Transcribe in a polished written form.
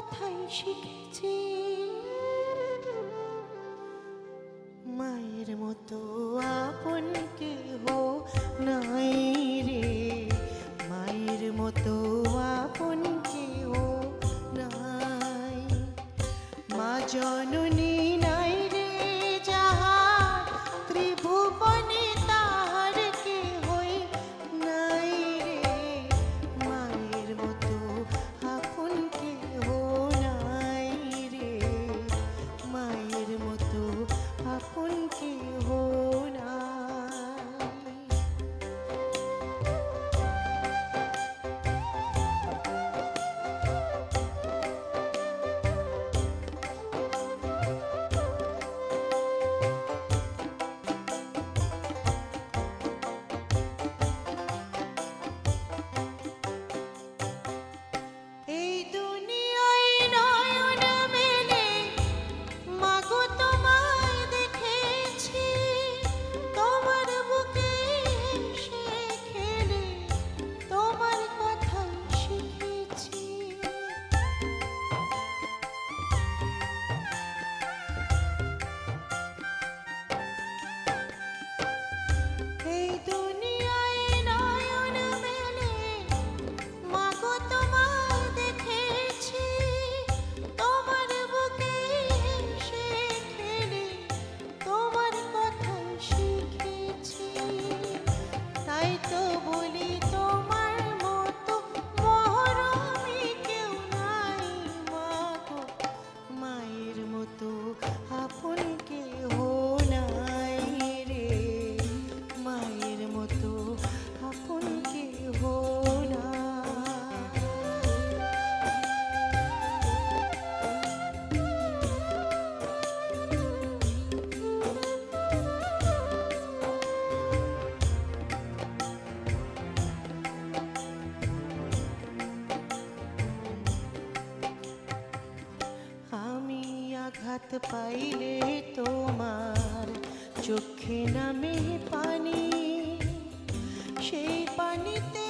কথাই শিখেছি। মায়ের মতো আপন কেহ নাই রে, মায়ের মতো আপন কেহ নাই। মা জননী নাই রে যাহার, ত্রিভুবনে তাহার কেহই নাই রে। মায়ের মতো আপন কেহ নাই রে, মায়ের মতো আপন কেহ নাই। এই দুনিয়ায় নয়ন মেলে মাগো তোমায় দেখেছি, তোমার বুকে হেসে খেলে তোমার কথাই শিখেছি। এই দুনিয়ায় নয়ন মেলে মাগো তোমায় দেখেছি, তোমার বুকে হেসে খেলে তোমার কথাই শিখেছি। তাই তো বলি তোমার মতো মহরমী কেউ নাই মাগো, মায়ের মতো আপন কেহ নাই রে, মায়ের মতো আপন কেহ নাই। আমি আঘাত পাইলে তোমার চোখে নামে পানি, সেই পানিতে